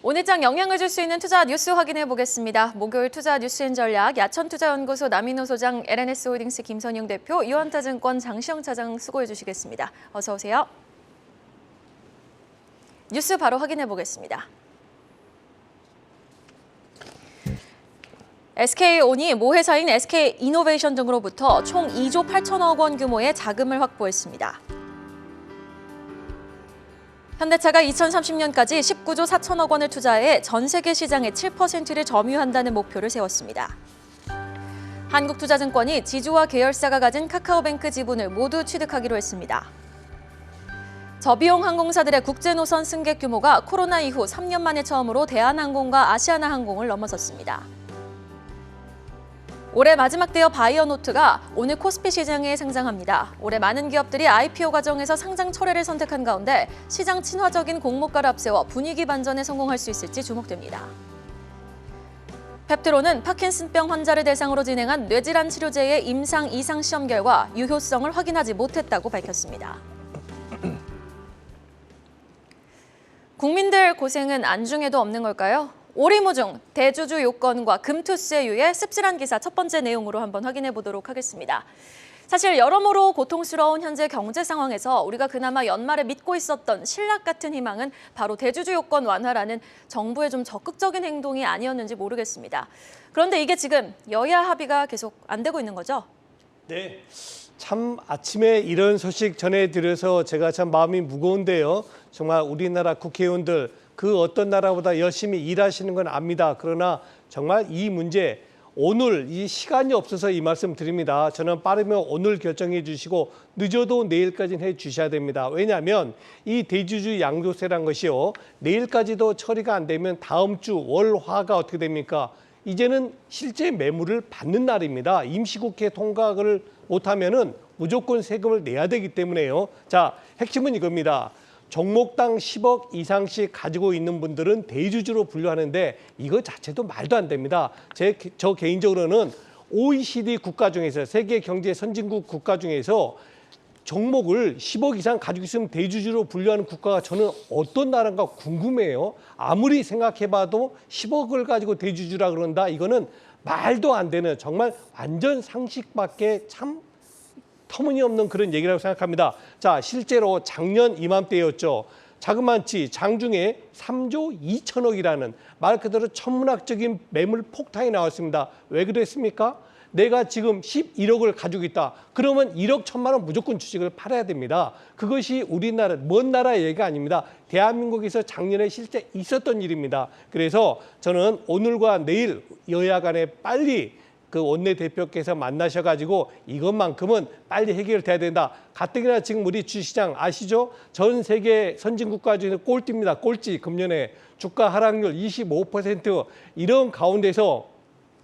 오늘장 영향을 줄 수 있는 투자 뉴스 확인해 보겠습니다. 목요일 투자 뉴스인 전략 야천투자연구소 남인호 소장, LNS홀딩스 김선영 대표, 유한타증권 장시영 차장 수고해 주시겠습니다. 어서 오세요. 뉴스 바로 확인해 보겠습니다. SK온이 모회사인 SK이노베이션 등으로부터 총 2조 8천억 원 규모의 자금을 확보했습니다. 현대차가 2030년까지 19조 4천억 원을 투자해 전 세계 시장의 7%를 점유한다는 목표를 세웠습니다. 한국투자증권이 지주와 계열사가 가진 카카오뱅크 지분을 모두 취득하기로 했습니다. 저비용 항공사들의 국제노선 승객 규모가 코로나 이후 3년 만에 처음으로 대한항공과 아시아나항공을 넘어섰습니다. 올해 마지막 대여 바이어노트가 오늘 코스피 시장에 상장합니다. 올해 많은 기업들이 IPO 과정에서 상장 철회를 선택한 가운데 시장 친화적인 공모가를 앞세워 분위기 반전에 성공할 수 있을지 주목됩니다. 펩트로는 파킨슨병 환자를 대상으로 진행한 뇌질환 치료제의 임상 2상 시험 결과 유효성을 확인하지 못했다고 밝혔습니다. 국민들 고생은 안중에도 없는 걸까요? 오리무중, 대주주 요건과 금투세유의 씁쓸한 기사 첫 번째 내용으로 한번 확인해 보도록 하겠습니다. 사실 여러모로 고통스러운 현재 경제 상황에서 우리가 그나마 연말에 믿고 있었던 신락 같은 희망은 바로 대주주 요건 완화라는 정부의 좀 적극적인 행동이 아니었는지 모르겠습니다. 그런데 이게 지금 여야 합의가 계속 안 되고 있는 거죠? 네, 참 아침에 이런 소식 전해드려서 제가 참 마음이 무거운데요. 정말 우리나라 국회의원들 그 어떤 나라보다 열심히 일하시는 건 압니다. 그러나 정말 이 문제 오늘 이 시간이 없어서 이 말씀 드립니다. 저는 빠르면 오늘 결정해 주시고 늦어도 내일까지는 해 주셔야 됩니다. 왜냐하면 이 대주주 양도세란 것이요. 내일까지도 처리가 안 되면 다음 주 월화가 어떻게 됩니까? 이제는 실제 매물을 받는 날입니다. 임시국회 통과를 못하면은 무조건 세금을 내야 되기 때문에요. 자, 핵심은 이겁니다. 종목당 10억 이상씩 가지고 있는 분들은 대주주로 분류하는데 이거 자체도 말도 안 됩니다. 저 개인적으로는 OECD 국가 중에서 세계 경제 선진국 국가 중에서 종목을 10억 이상 가지고 있으면 대주주로 분류하는 국가가 저는 어떤 나라인가 궁금해요. 아무리 생각해봐도 10억을 가지고 대주주라 그런다. 이거는 말도 안 되는 정말 완전 상식밖에 참 터무니없는 그런 얘기라고 생각합니다. 자, 실제로 작년 이맘때였죠. 자그마치 장중에 3조 2천억이라는 말 그대로 천문학적인 매물 폭탄이 나왔습니다. 왜 그랬습니까? 내가 지금 11억을 가지고 있다. 그러면 1억 1천만 원 무조건 주식을 팔아야 됩니다. 그것이 우리나라, 먼 나라 얘기가 아닙니다. 대한민국에서 작년에 실제 있었던 일입니다. 그래서 저는 오늘과 내일 여야 간에 빨리 그 원내대표께서 만나셔가지고 이것만큼은 빨리 해결돼야 된다. 가뜩이나 지금 우리 주시장 아시죠? 전 세계 선진국가 중에서 꼴찌입니다. 꼴찌. 금년에 주가 하락률 25% 이런 가운데서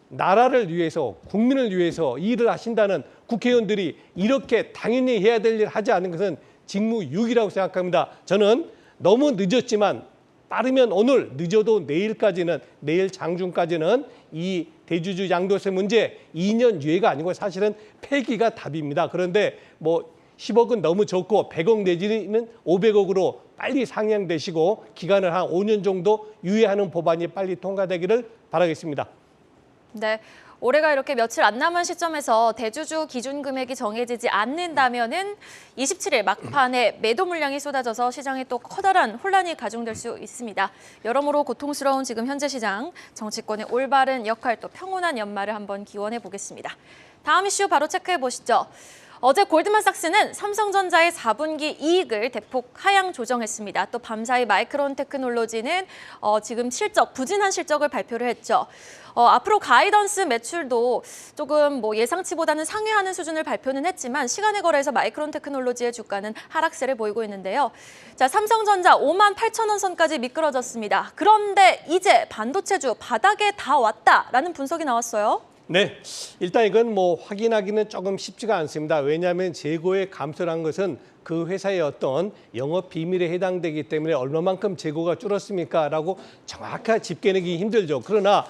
나라를 위해서 국민을 위해서 일을 하신다는 국회의원들이 이렇게 당연히 해야 될 일 하지 않는 것은 직무유기라고 생각합니다. 저는 너무 늦었지만 빠르면 오늘, 늦어도 내일까지는, 내일 장중까지는 이 대주주 양도세 문제 2년 유예가 아니고 사실은 폐기가 답입니다. 그런데 뭐 10억은 너무 적고 100억 내지는 500억으로 빨리 상향되시고 기간을 한 5년 정도 유예하는 법안이 빨리 통과되기를 바라겠습니다. 네. 올해가 이렇게 며칠 안 남은 시점에서 대주주 기준 금액이 정해지지 않는다면은 27일 막판에 매도 물량이 쏟아져서 시장에 또 커다란 혼란이 가중될 수 있습니다. 여러모로 고통스러운 지금 현재 시장, 정치권의 올바른 역할 또 평온한 연말을 한번 기원해 보겠습니다. 다음 이슈 바로 체크해 보시죠. 어제 골드만삭스는 삼성전자의 4분기 이익을 대폭 하향 조정했습니다. 또 밤사이 마이크론 테크놀로지는 지금 부진한 실적을 발표를 했죠. 앞으로 가이던스 매출도 조금 예상치보다는 상회하는 수준을 발표는 했지만 시간에 걸해서 마이크론 테크놀로지의 주가는 하락세를 보이고 있는데요. 자, 삼성전자 58,000원 선까지 미끄러졌습니다. 그런데 이제 반도체주 바닥에 다 왔다라는 분석이 나왔어요. 네, 일단 이건 확인하기는 조금 쉽지가 않습니다. 왜냐하면 재고의 감소란 것은 그 회사의 어떤 영업 비밀에 해당되기 때문에 얼마만큼 재고가 줄었습니까? 라고 정확하게 집계내기 힘들죠. 그러나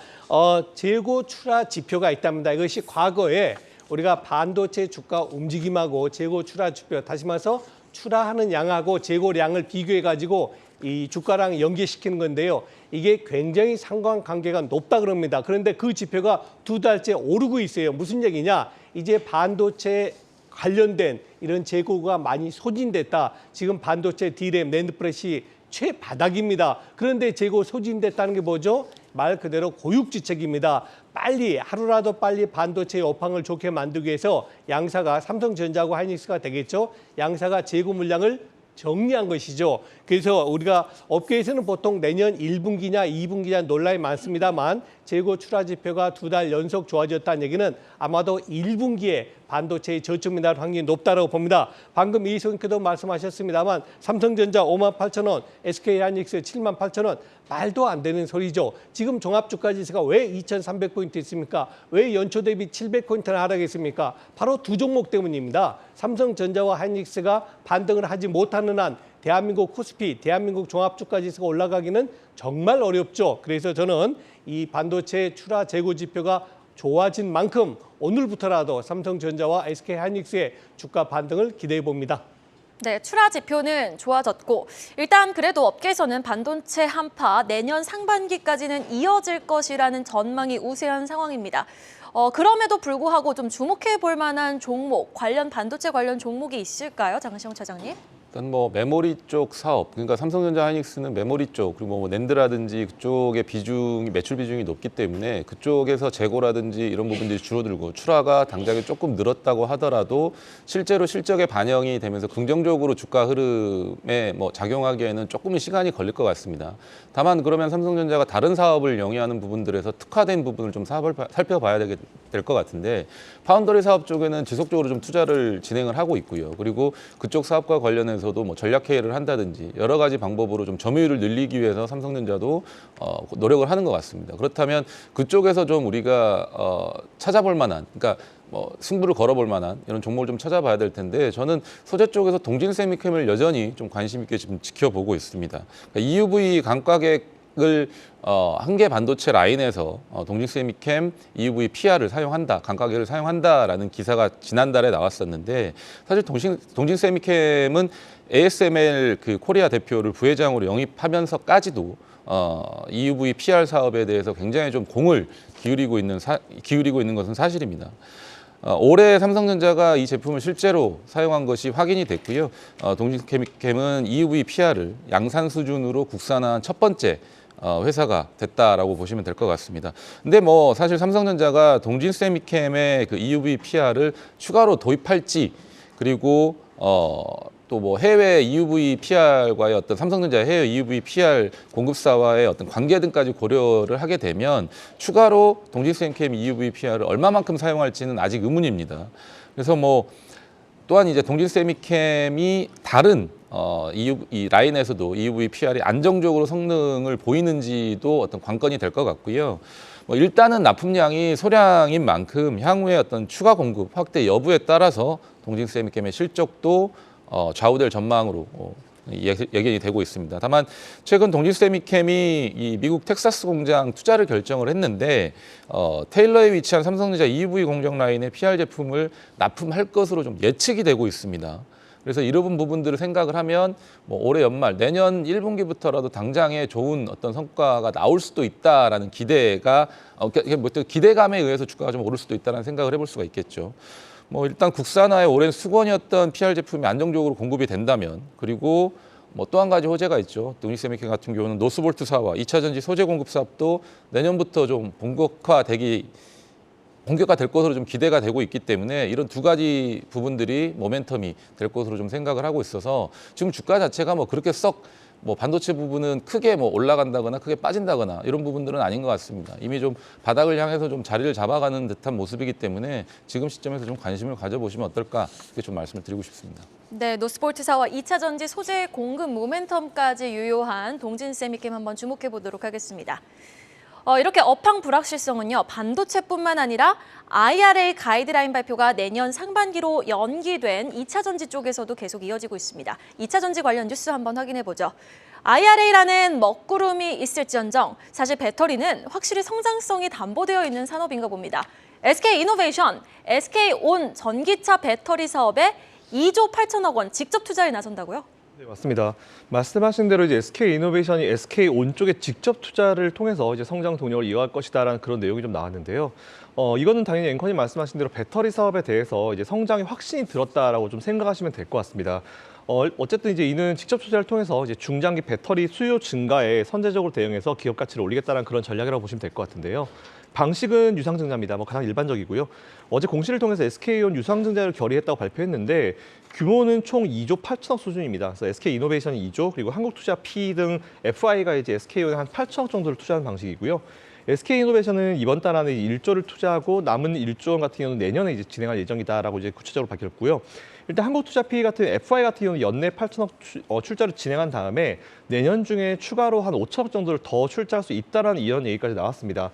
재고 출하 지표가 있답니다. 이것이 과거에 우리가 반도체 주가 움직임하고 재고 출하 지표, 다시 말해서 출하하는 양하고 재고량을 비교해가지고 이 주가랑 연계시키는 건데요. 이게 굉장히 상관관계가 높다 그럽니다. 그런데 그 지표가 2달째 오르고 있어요. 무슨 얘기냐? 이제 반도체 관련된 이런 재고가 많이 소진됐다. 지금 반도체 D램, 낸드프레시 최바닥입니다. 그런데 재고 소진됐다는 게 뭐죠? 말 그대로 고육지책입니다. 빨리 하루라도 빨리 반도체 업황을 좋게 만들기 위해서 양사가 삼성전자하고 하이닉스가 되겠죠. 양사가 재고 물량을 정리한 것이죠. 그래서 우리가 업계에서는 보통 내년 1분기냐 2분기냐 논란이 많습니다만 재고 출하 지표가 2달 연속 좋아졌다는 얘기는 아마도 1분기에 반도체의 저점이 날 확률이 높다고 봅니다. 방금 이승께도 말씀하셨습니다만 삼성전자 58,000원, SK하이닉스 78,000원 말도 안 되는 소리죠. 지금 종합주가지수가 왜 2,300포인트 있습니까? 왜 연초 대비 700포인트나 하락했습니까? 바로 두 종목 때문입니다. 삼성전자와 하이닉스가 반등을 하지 못하는 한 대한민국 코스피, 대한민국 종합주가지수가 올라가기는 정말 어렵죠. 그래서 저는 이 반도체 출하 재고 지표가 좋아진 만큼 오늘부터라도 삼성전자와 SK하이닉스의 주가 반등을 기대해 봅니다. 네, 출하 지표는 좋아졌고 일단 그래도 업계에서는 반도체 한파 내년 상반기까지는 이어질 것이라는 전망이 우세한 상황입니다. 그럼에도 불구하고 좀 주목해 볼 만한 종목, 반도체 관련 종목이 있을까요, 장시영 차장님? 일단 뭐 메모리 쪽 사업, 그러니까 삼성전자 하이닉스는 메모리 쪽 그리고 뭐 낸드라든지 그쪽의 비중이 매출 비중이 높기 때문에 그쪽에서 재고라든지 이런 부분들이 줄어들고 출하가 당장에 조금 늘었다고 하더라도 실제로 실적에 반영이 되면서 긍정적으로 주가 흐름에 뭐 작용하기에는 조금은 시간이 걸릴 것 같습니다. 다만 그러면 삼성전자가 다른 사업을 영위하는 부분들에서 특화된 부분을 좀 살펴봐야 될 것 같은데 파운더리 사업 쪽에는 지속적으로 좀 투자를 진행을 하고 있고요. 그리고 그쪽 사업과 관련해서도 뭐 전략 회의를 한다든지 여러 가지 방법으로 좀 점유율을 늘리기 위해서 삼성전자도 노력을 하는 것 같습니다. 그렇다면 그쪽에서 좀 우리가 찾아볼 만한, 그러니까 뭐 승부를 걸어볼 만한 이런 종목을 좀 찾아봐야 될 텐데 저는 소재 쪽에서 동진세미캠을 여전히 좀 관심 있게 지금 지켜보고 있습니다. 그러니까 EUV 강가객을 한계 반도체 라인에서 동진세미캠 EUV PR을 사용한다, 강가계를 사용한다라는 기사가 지난달에 나왔었는데 사실 동진세미캠은 ASML 그 코리아 대표를 부회장으로 영입하면서까지도 EUV PR 사업에 대해서 굉장히 좀 공을 기울이고 있는 것은 사실입니다. 올해 삼성전자가 이 제품을 실제로 사용한 것이 확인이 됐고요. 동진세미캠은 EUV PR을 양산 수준으로 국산화한 첫 번째 회사가 됐다라고 보시면 될 것 같습니다. 근데 뭐 사실 삼성전자가 동진세미캠의 그 EUV PR을 추가로 도입할지 그리고 또 뭐 해외 EUV PR과의 어떤 삼성전자의 해외 EUV PR 공급사와의 어떤 관계 등까지 고려를 하게 되면 추가로 동진세미캠 EUV PR을 얼마만큼 사용할지는 아직 의문입니다. 그래서 뭐 또한 이제 동진세미캠이 다른 이 라인에서도 EUV PR이 안정적으로 성능을 보이는지도 어떤 관건이 될 것 같고요. 뭐 일단은 납품량이 소량인 만큼 향후에 어떤 추가 공급 확대 여부에 따라서 동진세미캠의 실적도 좌우될 전망으로 예견이 되고 있습니다. 다만 최근 동진세미캠이 이 미국 텍사스 공장 투자를 결정을 했는데 테일러에 위치한 삼성전자 EUV 공정 라인의 PR 제품을 납품할 것으로 좀 예측이 되고 있습니다. 그래서 이런 부분들을 생각을 하면 뭐 올해 연말 내년 1분기부터라도 당장에 좋은 어떤 성과가 나올 수도 있다라는 기대가 기대감에 의해서 주가가 좀 오를 수도 있다는 생각을 해볼 수가 있겠죠. 뭐 일단 국산화의 오랜 수건이었던 PR 제품이 안정적으로 공급이 된다면 그리고 뭐 또 한 가지 호재가 있죠. 동진세미캠 같은 경우는 노스볼트사와 2차 전지 소재 공급 사업도 내년부터 좀 본격화될 것으로 좀 기대가 되고 있기 때문에 이런 두 가지 부분들이 모멘텀이 될 것으로 좀 생각을 하고 있어서 지금 주가 자체가 뭐 그렇게 썩 뭐 반도체 부분은 크게 뭐 올라간다거나 크게 빠진다거나 이런 부분들은 아닌 것 같습니다. 이미 좀 바닥을 향해서 좀 자리를 잡아가는 듯한 모습이기 때문에 지금 시점에서 좀 관심을 가져보시면 어떨까 이렇게 좀 말씀을 드리고 싶습니다. 네, 노스볼트사와 2차 전지 소재 공급 모멘텀까지 유효한 동진세미캠 한번 주목해 보도록 하겠습니다. 이렇게 업황 불확실성은요, 반도체뿐만 아니라 IRA 가이드라인 발표가 내년 상반기로 연기된 2차 전지 쪽에서도 계속 이어지고 있습니다. 2차 전지 관련 뉴스 한번 확인해 보죠. IRA라는 먹구름이 있을지언정 사실 배터리는 확실히 성장성이 담보되어 있는 산업인가 봅니다. SK이노베이션, SK온 전기차 배터리 사업에 2조 8천억 원 직접 투자에 나선다고요? 네, 맞습니다. 말씀하신 대로 이제 SK이노베이션이 SK온 쪽에 직접 투자를 통해서 이제 성장 동력을 이어갈 것이다라는 그런 내용이 좀 나왔는데요. 이거는 당연히 앵커님 말씀하신 대로 배터리 사업에 대해서 이제 성장의 확신이 들었다라고 좀 생각하시면 될 것 같습니다. 어쨌든 이제 이는 직접 투자를 통해서 이제 중장기 배터리 수요 증가에 선제적으로 대응해서 기업 가치를 올리겠다는 그런 전략이라고 보시면 될 것 같은데요. 방식은 유상증자입니다. 뭐 가장 일반적이고요. 어제 공시를 통해서 SK온 유상증자를 결의했다고 발표했는데 규모는 총 2조 8천억 수준입니다. 그래서 SK이노베이션이 2조 그리고 한국투자 P 등 FI가 이제 SK온에 한 8천억 정도를 투자하는 방식이고요. SK이노베이션은 이번 달 안에 1조를 투자하고 남은 1조 원 같은 경우는 내년에 이제 진행할 예정이다라고 이제 구체적으로 밝혔고요. 일단 한국투자P 같은 FI 같은 경우는 연내 8천억 출자를 진행한 다음에 내년 중에 추가로 한 5천억 정도를 더 출자할 수 있다라는 이런 얘기까지 나왔습니다.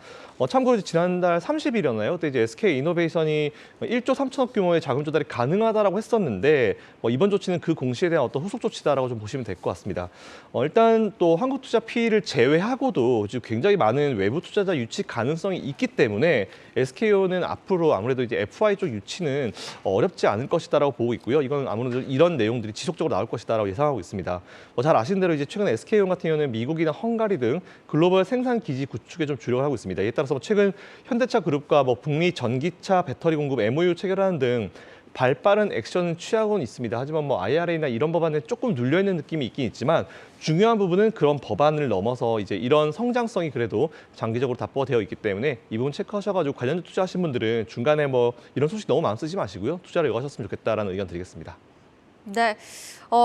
참고로 지난달 30일이었나요? 그때 이제 SK이노베이션이 1조 3천억 규모의 자금 조달이 가능하다라고 했었는데 이번 조치는 그 공시에 대한 어떤 후속 조치다라고 좀 보시면 될 것 같습니다. 일단 또 한국투자P를 제외하고도 지금 굉장히 많은 외부 투자자 유치 가능성이 있기 때문에 SK온은 앞으로 아무래도 이제 FI 쪽 유치는 어렵지 않을 것이다라고 보고 있고요. 이건 아무래도 이런 내용들이 지속적으로 나올 것이다라고 예상하고 있습니다. 잘 아시는 대로 이제 최근 SK온 같은 경우는 미국이나 헝가리 등 글로벌 생산 기지 구축에 좀 주력을 하고 있습니다. 이에 따라서 최근 현대차 그룹과 북미 전기차 배터리 공급 MOU 체결하는 등 발빠른 액션을 취하고는 있습니다. 하지만 IRA나 이런 법안에 조금 눌려 있는 느낌이 있긴 있지만 중요한 부분은 그런 법안을 넘어서 이제 이런 성장성이 그래도 장기적으로 답보되어 있기 때문에 이 부분 체크하셔가지고 관련 투자하신 분들은 중간에 이런 소식 너무 많이 쓰지 마시고요. 투자를 이어가셨으면 좋겠다라는 의견 드리겠습니다. 네.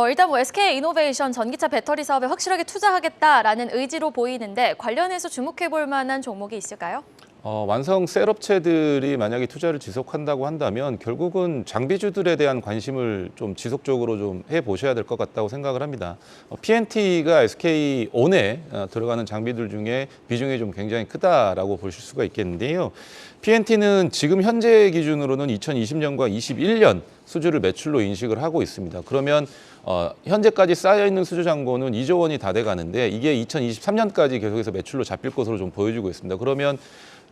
일단 SK이노베이션 전기차 배터리 사업에 확실하게 투자하겠다라는 의지로 보이는데 관련해서 주목해 볼 만한 종목이 있을까요? 완성 셀업체들이 만약에 투자를 지속한다고 한다면 결국은 장비주들에 대한 관심을 좀 지속적으로 좀 해보셔야 될 것 같다고 생각을 합니다. PNT가 SK온에 들어가는 장비들 중에 비중이 좀 굉장히 크다라고 보실 수가 있겠는데요. PNT는 지금 현재 기준으로는 2020년과 21년 수주를 매출로 인식을 하고 있습니다. 그러면 현재까지 쌓여있는 수주 잔고는 2조 원이 다 돼가는데 이게 2023년까지 계속해서 매출로 잡힐 것으로 좀 보여지고 있습니다. 그러면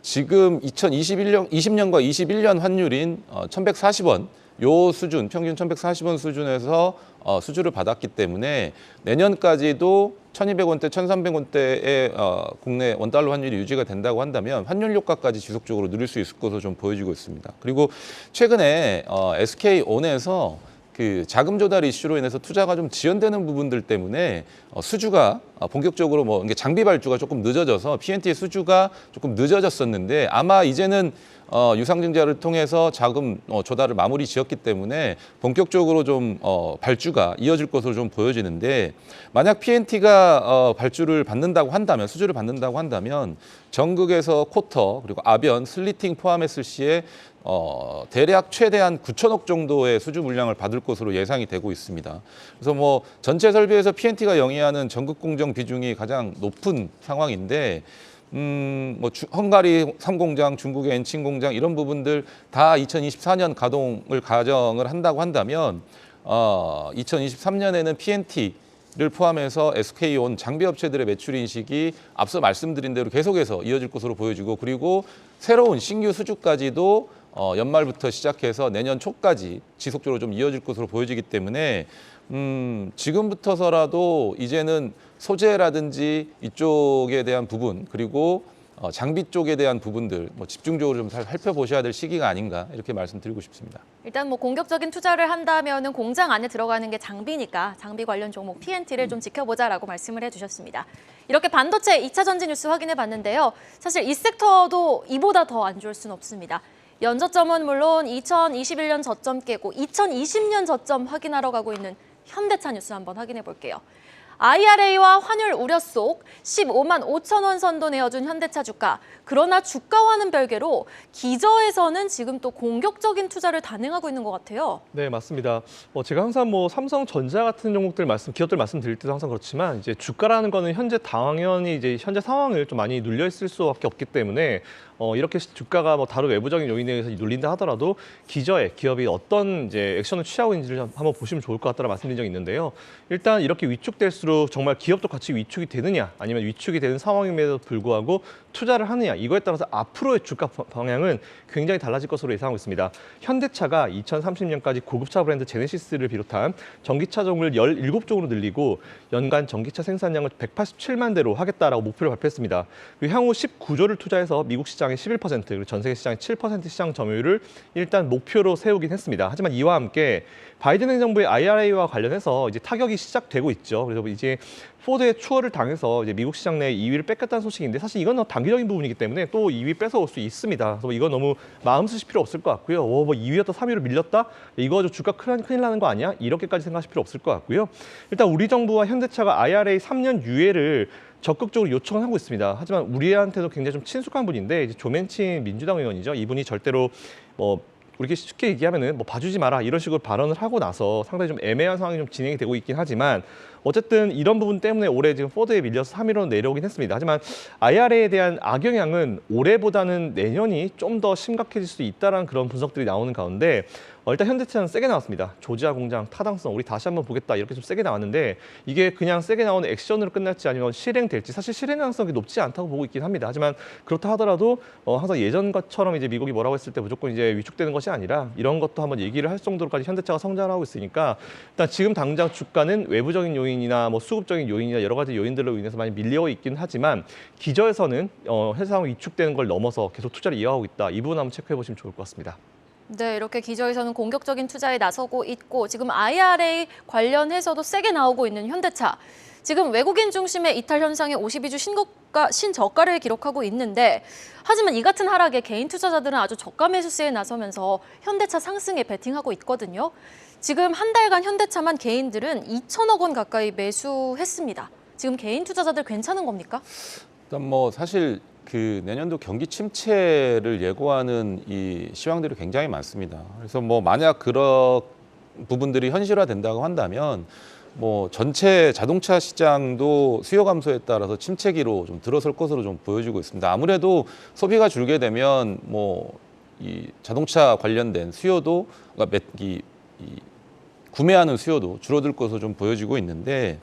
지금 2020년과 21년 환율인 1,140원 요 수준, 평균 1,140원 수준에서 수주를 받았기 때문에 내년까지도 1,200원대, 1,300원대의 국내 원달러 환율이 유지가 된다고 한다면 환율 효과까지 지속적으로 누릴 수 있을 것으로 좀 보여지고 있습니다. 그리고 최근에 SK온에서 그 자금 조달 이슈로 인해서 투자가 좀 지연되는 부분들 때문에 수주가 본격적으로 이게 장비 발주가 조금 늦어져서 PNT의 수주가 조금 늦어졌었는데 아마 이제는 유상증자를 통해서 자금 조달을 마무리 지었기 때문에 본격적으로 좀 발주가 이어질 것으로 좀 보여지는데 만약 PNT가 발주를 받는다고 한다면 수주를 받는다고 한다면 전국에서 쿼터 그리고 아변 슬리팅 포함했을 시에 대략 최대한 9천억 정도의 수주 물량을 받을 것으로 예상이 되고 있습니다. 그래서 전체 설비에서 PNT가 영위하는 전국 공정 비중이 가장 높은 상황인데 헝가리 3공장, 중국의 엔칭 공장 이런 부분들 다 2024년 가정을 한다고 한다면 2023년에는 PNT를 포함해서 SK온 장비업체들의 매출 인식이 앞서 말씀드린 대로 계속해서 이어질 것으로 보여지고 그리고 새로운 신규 수주까지도 연말부터 시작해서 내년 초까지 지속적으로 좀 이어질 것으로 보여지기 때문에 지금부터서라도 이제는 소재라든지 이쪽에 대한 부분 그리고 장비 쪽에 대한 부분들 집중적으로 좀 살펴보셔야 될 시기가 아닌가 이렇게 말씀드리고 싶습니다. 일단 공격적인 투자를 한다면은 공장 안에 들어가는 게 장비니까 장비 관련 종목 PNT를 좀 지켜보자라고 말씀을 해주셨습니다. 이렇게 반도체 2차 전지 뉴스 확인해 봤는데요. 사실 이 섹터도 이보다 더 안 좋을 수는 없습니다. 연저점은 물론 2021년 저점 깨고 2020년 저점 확인하러 가고 있는 현대차 뉴스 한번 확인해 볼게요. IRA와 환율 우려 속 15만 5천 원 선도 내어준 현대차 주가. 그러나 주가와는 별개로 기저에서는 지금 또 공격적인 투자를 단행하고 있는 것 같아요. 네, 맞습니다. 제가 항상 삼성전자 같은 종목들 기업들 말씀드릴 때도 항상 그렇지만 이제 주가라는 거는 현재 당연히 이제 현재 상황을 좀 많이 눌려 있을 수밖에 없기 때문에 이렇게 주가가 다른 외부적인 요인에 의해서 눌린다 하더라도 기저에 기업이 어떤 이제 액션을 취하고 있는지를 한번 보시면 좋을 것 같다는 말씀드린 적이 있는데요. 일단 이렇게 위축될수록 실질적으로 정말 기업도 같이 위축이 되느냐 아니면 위축이 되는 상황임에도 불구하고 투자를 하느냐 이거에 따라서 앞으로의 주가 방향은 굉장히 달라질 것으로 예상하고 있습니다. 현대차가 2030년까지 고급차 브랜드 제네시스를 비롯한 전기차 종을 17종으로 늘리고 연간 전기차 생산량을 187만 대로 하겠다라고 목표를 발표했습니다. 그리고 향후 19조를 투자해서 미국 시장의 11% 그리고 전 세계 시장의 7% 시장 점유율을 일단 목표로 세우긴 했습니다. 하지만 이와 함께 바이든 행정부의 IRA와 관련해서 이제 타격이 시작되고 있죠. 그래서 이제 포드의 추월을 당해서 이제 미국 시장 내 2위를 뺏겼다는 소식인데 사실 이건 단기적인 부분이기 때문에 또 2위 뺏어올 수 있습니다. 그래서 이건 너무 마음 쓰실 필요 없을 것 같고요. 뭐 2위였다 3위로 밀렸다? 이거 주가 큰일 나는 거 아니야? 이렇게까지 생각하실 필요 없을 것 같고요. 일단 우리 정부와 현대차가 IRA 3년 유예를 적극적으로 요청을 하고 있습니다. 하지만 우리한테도 굉장히 좀 친숙한 분인데 이제 조맨친 민주당 의원이죠. 이분이 절대로 이렇게 쉽게 얘기하면은 봐주지 마라 이런 식으로 발언을 하고 나서 상당히 좀 애매한 상황이 좀 진행이 되고 있긴 하지만 어쨌든 이런 부분 때문에 올해 지금 포드에 밀려서 3위로 내려오긴 했습니다. 하지만 IRA에 대한 악영향은 올해보다는 내년이 좀 더 심각해질 수 있다는 그런 분석들이 나오는 가운데 일단 현대차는 세게 나왔습니다. 조지아 공장 타당성 우리 다시 한번 보겠다 이렇게 좀 세게 나왔는데 이게 그냥 세게 나오는 액션으로 끝날지 아니면 실행될지 사실 실행 가능성이 높지 않다고 보고 있긴 합니다. 하지만 그렇다 하더라도 항상 예전 것처럼 이제 미국이 뭐라고 했을 때 무조건 이제 위축되는 것이 아니라 이런 것도 한번 얘기를 할 정도로까지 현대차가 성장을 하고 있으니까 일단 지금 당장 주가는 외부적인 요인이나 수급적인 요인이나 여러 가지 요인들로 인해서 많이 밀려 있긴 하지만 기저에서는 회사상 위축되는 걸 넘어서 계속 투자를 이어가고 있다. 이 부분 한번 체크해 보시면 좋을 것 같습니다. 네, 이렇게 기저에서는 공격적인 투자에 나서고 있고 지금 IRA 관련해서도 세게 나오고 있는 현대차. 지금 외국인 중심의 이탈 현상에 52주 신저가를 기록하고 있는데 하지만 이 같은 하락에 개인 투자자들은 아주 저가 매수세에 나서면서 현대차 상승에 베팅하고 있거든요. 지금 한 달간 현대차만 개인들은 2천억 원 가까이 매수했습니다. 지금 개인 투자자들 괜찮은 겁니까? 일단 사실 그 내년도 경기 침체를 예고하는 이 시황들이 굉장히 많습니다. 그래서 만약 그런 부분들이 현실화된다고 한다면 전체 자동차 시장도 수요 감소에 따라서 침체기로 좀 들어설 것으로 좀 보여지고 있습니다. 아무래도 소비가 줄게 되면 이 자동차 관련된 수요도 그러니까 구매하는 수요도 줄어들 것으로 좀 보여지고 있는데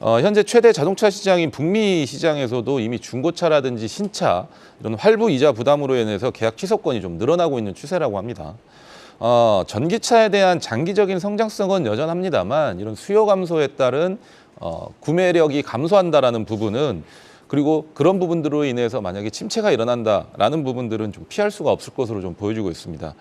현재 최대 자동차 시장인 북미 시장에서도 이미 중고차라든지 신차 이런 할부 이자 부담으로 인해서 계약 취소권이 좀 늘어나고 있는 추세라고 합니다. 전기차에 대한 장기적인 성장성은 여전합니다만 이런 수요 감소에 따른 구매력이 감소한다라는 부분은 그리고 그런 부분들로 인해서 만약에 침체가 일어난다라는 부분들은 좀 피할 수가 없을 것으로 좀 보여지고 있습니다.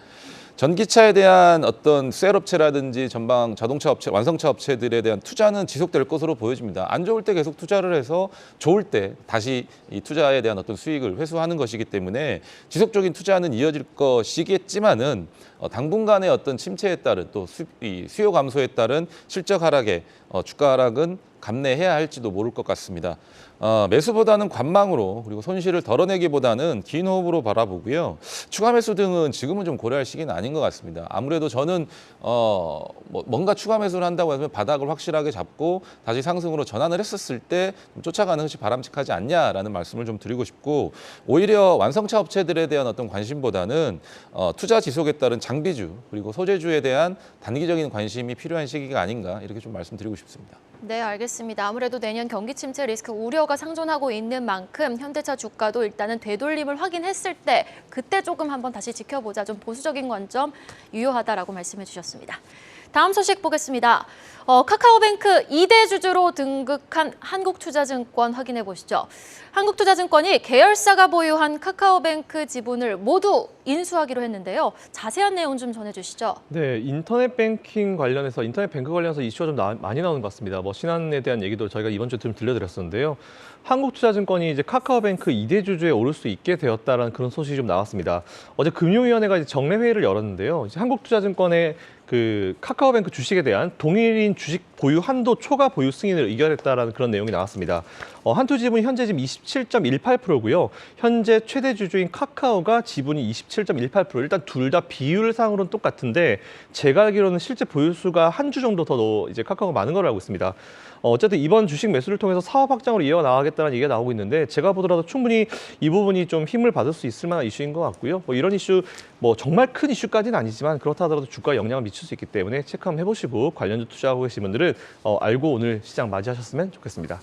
전기차에 대한 어떤 셀업체라든지 전방 자동차 업체, 완성차 업체들에 대한 투자는 지속될 것으로 보여집니다. 안 좋을 때 계속 투자를 해서 좋을 때 다시 이 투자에 대한 어떤 수익을 회수하는 것이기 때문에 지속적인 투자는 이어질 것이겠지만은 당분간의 어떤 침체에 따른 또 수요 감소에 따른 실적 하락에 주가 하락은 감내해야 할지도 모를 것 같습니다. 매수보다는 관망으로 그리고 손실을 덜어내기보다는 긴 호흡으로 바라보고요. 추가 매수 등은 지금은 좀 고려할 시기는 아닌 것 같습니다. 아무래도 저는 뭔가 추가 매수를 한다고 하면 바닥을 확실하게 잡고 다시 상승으로 전환을 했었을 때 쫓아가는 것이 바람직하지 않냐라는 말씀을 좀 드리고 싶고 오히려 완성차 업체들에 대한 어떤 관심보다는 투자 지속에 따른 장비주 그리고 소재주에 대한 단기적인 관심이 필요한 시기가 아닌가 이렇게 좀 말씀드리고 싶습니다. 네, 알겠습니다. 아무래도 내년 경기 침체 리스크 우려가 상존하고 있는 만큼 현대차 주가도 일단은 되돌림을 확인했을 때 그때 조금 한번 다시 지켜보자. 좀 보수적인 관점 유효하다라고 말씀해 주셨습니다. 다음 소식 보겠습니다. 카카오뱅크 2대 주주로 등극한 한국투자증권 확인해 보시죠. 한국투자증권이 계열사가 보유한 카카오뱅크 지분을 모두 인수하기로 했는데요. 자세한 내용 좀 전해주시죠. 네, 인터넷 뱅킹 관련해서 인터넷 뱅크 관련해서 이슈가 좀 많이 나오는 것 같습니다. 신한에 대한 얘기도 저희가 이번 주에 좀 들려드렸었는데요. 한국투자증권이 이제 카카오뱅크 2대 주주에 오를 수 있게 되었다라는 그런 소식이 좀 나왔습니다. 어제 금융위원회가 이제 정례 회의를 열었는데요. 이제 한국투자증권의 그 카카오뱅크 주식에 대한 동일인 주식 보유 한도 초과 보유 승인을 의결했다라는 그런 내용이 나왔습니다. 한투 지분이 현재 지금 27.18%고요. 현재 최대 주주인 카카오가 지분이 27.18%. 일단 둘 다 비율상으로는 똑같은데 제가 알기로는 실제 보유수가 한 주 정도 더 이제 카카오가 많은 걸로 알고 있습니다. 어쨌든 이번 주식 매수를 통해서 사업 확장으로 이어나가겠다는 얘기가 나오고 있는데 제가 보더라도 충분히 이 부분이 좀 힘을 받을 수 있을 만한 이슈인 것 같고요. 뭐 이런 이슈 뭐 정말 큰 이슈까지는 아니지만 그렇다 하더라도 주가에 영향을 미칠 수 있기 때문에 체크 한번 해보시고 관련주 투자하고 계신 분들은 알고 오늘 시장 맞이하셨으면 좋겠습니다.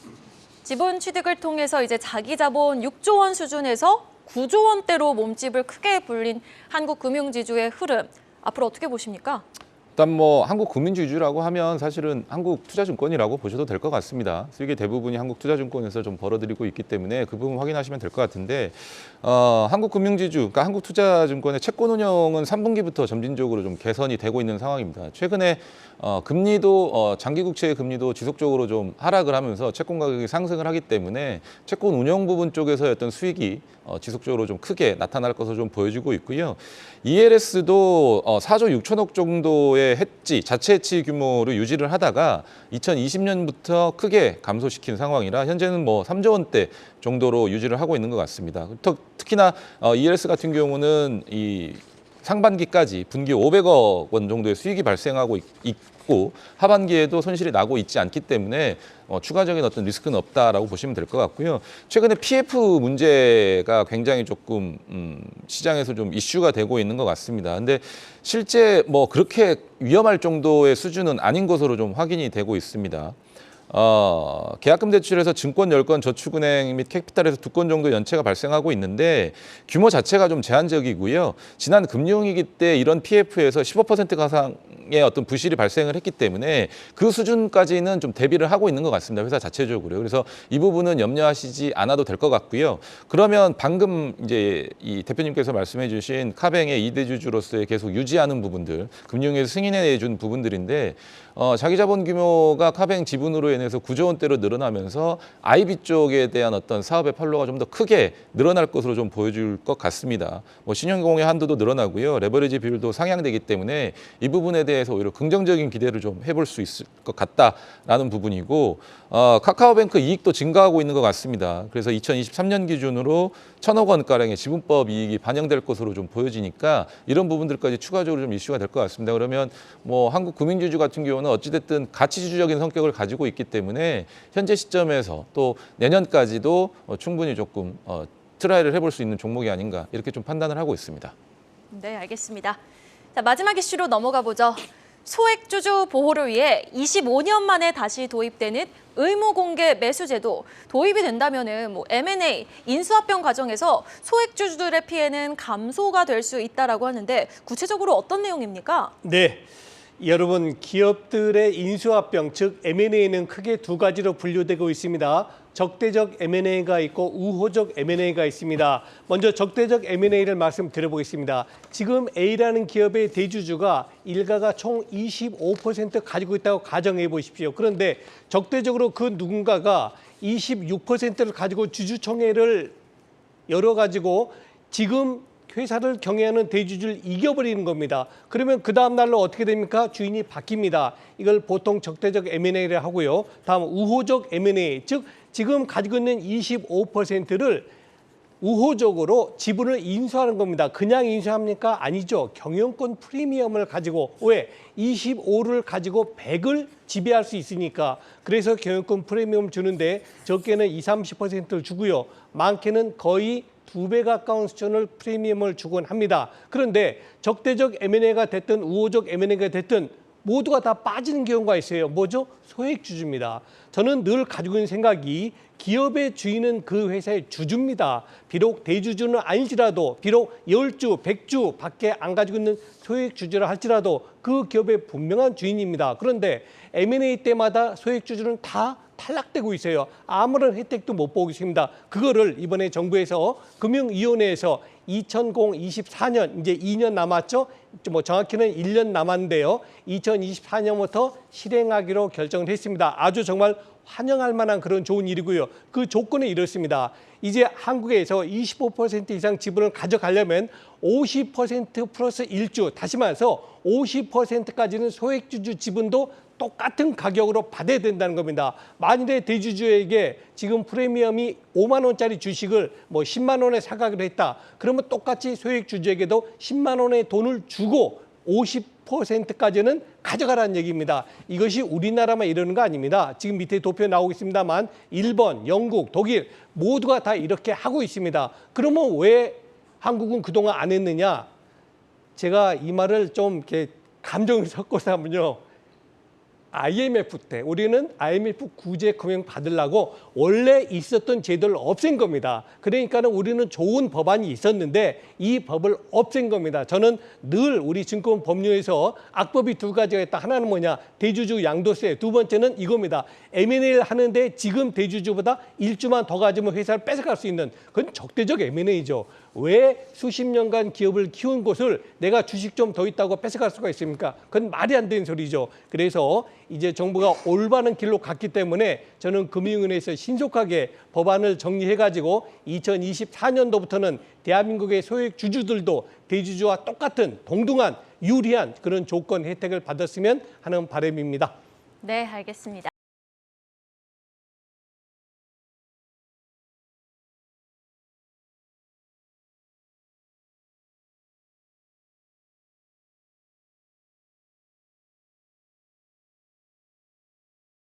지분 취득을 통해서 이제 자기 자본 6조 원 수준에서 9조 원대로 몸집을 크게 불린 한국 금융지주의 흐름 앞으로 어떻게 보십니까? 일단 뭐 한국 금융주주라고 하면 사실은 한국투자증권이라고 보셔도 될 것 같습니다. 수익의 대부분이 한국투자증권에서 좀 벌어들이고 있기 때문에 그 부분 확인하시면 될 것 같은데 한국금융지주, 그러니까 한국투자증권의 채권 운영은 3분기부터 점진적으로 좀 개선이 되고 있는 상황입니다. 최근에 금리도 장기국채의 금리도 지속적으로 좀 하락을 하면서 채권 가격이 상승을 하기 때문에 채권 운영 부분 쪽에서의 어떤 수익이 지속적으로 좀 크게 나타날 것으로 좀 보여지고 있고요. ELS도 4조 6천억 정도의 해지, 자체 해지 규모를 유지를 하다가 2020년부터 크게 감소시킨 상황이라 현재는 뭐 3조 원대 정도로 유지를 하고 있는 것 같습니다. 특히나 ELS 같은 경우는 이 상반기까지 분기 500억 원 정도의 수익이 발생하고 있고 하반기에도 손실이 나고 있지 않기 때문에 추가적인 어떤 리스크는 없다라고 보시면 될 것 같고요. 최근에 PF 문제가 굉장히 조금 시장에서 좀 이슈가 되고 있는 것 같습니다. 근데 실제 뭐 그렇게 위험할 정도의 수준은 아닌 것으로 좀 확인이 되고 있습니다. 계약금 대출에서 증권 10건, 저축은행 및 캐피탈에서 2건 정도 연체가 발생하고 있는데 규모 자체가 좀 제한적이고요. 지난 금융위기 때 이런 PF에서 15% 가상의 어떤 부실이 발생을 했기 때문에 그 수준까지는 좀 대비를 하고 있는 것 같습니다. 회사 자체적으로. 그래서 이 부분은 염려하시지 않아도 될 것 같고요. 그러면 방금 이제 이 대표님께서 말씀해 주신 카뱅의 2대 주주로서의 계속 유지하는 부분들, 금융위에서 승인해 준 부분들인데 자기 자본 규모가 카뱅 지분으로 인해서 9조 원대로 늘어나면서 IB 쪽에 대한 어떤 사업의 팔로가 좀 더 크게 늘어날 것으로 좀 보여줄 것 같습니다. 뭐 신용공여 한도도 늘어나고요. 레버리지 비율도 상향되기 때문에 이 부분에 대해서 오히려 긍정적인 기대를 좀 해볼 수 있을 것 같다라는 부분이고 카카오뱅크 이익도 증가하고 있는 것 같습니다. 그래서 2023년 기준으로 1,000억 원가량의 지분법 이익이 반영될 것으로 좀 보여지니까 이런 부분들까지 추가적으로 좀 이슈가 될 것 같습니다. 그러면 뭐 한국 금융주주 같은 경우는 어찌됐든 가치주주적인 성격을 가지고 있기 때문에 현재 시점에서 또 내년까지도 충분히 조금 트라이를 해볼 수 있는 종목이 아닌가 이렇게 좀 판단을 하고 있습니다. 네, 알겠습니다. 자, 마지막 이슈로 넘어가 보죠. 소액주주 보호를 위해 25년 만에 다시 도입되는 의무공개 매수제도 도입이 된다면은 뭐 M&A, 인수합병 과정에서 소액주주들의 피해는 감소가 될 수 있다라고 하는데 구체적으로 어떤 내용입니까? 네. 여러분, 기업들의 인수합병, 즉 M&A는 크게 두 가지로 분류되고 있습니다. 적대적 M&A가 있고 우호적 M&A가 있습니다. 먼저 적대적 M&A를 말씀드려보겠습니다. 지금 A라는 기업의 대주주가 일가가 총 25% 가지고 있다고 가정해 보십시오. 그런데 적대적으로 그 누군가가 26%를 가지고 주주총회를 열어가지고 지금 회사를 경영하는 대주주를 이겨버리는 겁니다. 그러면 그 다음 날로 어떻게 됩니까? 주인이 바뀝니다. 이걸 보통 적대적 M&A를 하고요. 다음 우호적 M&A, 즉 지금 가지고 있는 25%를 우호적으로 지분을 인수하는 겁니다. 그냥 인수합니까? 아니죠. 경영권 프리미엄을 가지고 왜? 25를 가지고 100을 지배할 수 있으니까. 그래서 경영권 프리미엄 주는데 적게는 20, 30%를 주고요. 많게는 거의 2배 가까운 수준을 프리미엄을 주곤 합니다. 그런데 적대적 M&A가 됐든 우호적 M&A가 됐든 모두가 다 빠지는 경우가 있어요. 뭐죠? 소액주주입니다. 저는 늘 가지고 있는 생각이 기업의 주인은 그 회사의 주주입니다. 비록 대주주는 아닐지라도 비록 10주, 100주 밖에 안 가지고 있는 소액주주라 할지라도 그 기업의 분명한 주인입니다. 그런데 M&A 때마다 소액주주는 다 탈락되고 있어요. 아무런 혜택도 못 보고 있습니다. 그거를 이번에 정부에서 금융위원회에서 2024년 이제 2년 남았죠. 뭐 정확히는 1년 남았는데요. 2024년부터 실행하기로 결정을 했습니다. 아주 정말 환영할 만한 그런 좋은 일이고요. 그 조건은 이렇습니다. 이제 한국에서 25% 이상 지분을 가져가려면 50% 플러스 1주, 다시 말해서 50%까지는 소액주주 지분도 똑같은 가격으로 받아야 된다는 겁니다. 만일에 대주주에게 지금 프리미엄이 5만 원짜리 주식을 뭐 10만 원에 사가기로 했다. 그러면 똑같이 소액 주주에게도 10만 원의 돈을 주고 50%까지는 가져가라는 얘기입니다. 이것이 우리나라만 이러는 거 아닙니다. 지금 밑에 도표 나오고 있습니다만 일본, 영국, 독일 모두가 다 이렇게 하고 있습니다. 그러면 왜 한국은 그동안 안 했느냐? 제가 이 말을 좀 이렇게 감정을 섞어서 하면요. IMF 때 우리는 IMF 구제 금융 받으려고 원래 있었던 제도를 없앤 겁니다. 그러니까는 우리는 좋은 법안이 있었는데 이 법을 없앤 겁니다. 저는 늘 우리 증권 법률에서 악법이 두 가지가 있다. 하나는 뭐냐? 대주주 양도세. 두 번째는 이겁니다. M&A를 하는데 지금 대주주보다 일주만 더 가지면 회사를 뺏어갈 수 있는 그건 적대적 M&A죠. 왜 수십 년간 기업을 키운 곳을 내가 주식 좀 더 있다고 뺏어갈 수가 있습니까? 그건 말이 안 되는 소리죠. 그래서 이제 정부가 올바른 길로 갔기 때문에 저는 금융위원회에서 신속하게 법안을 정리해가지고 2024년도부터는 대한민국의 소액 주주들도 대주주와 똑같은 동등한 유리한 그런 조건 혜택을 받았으면 하는 바람입니다. 네, 알겠습니다.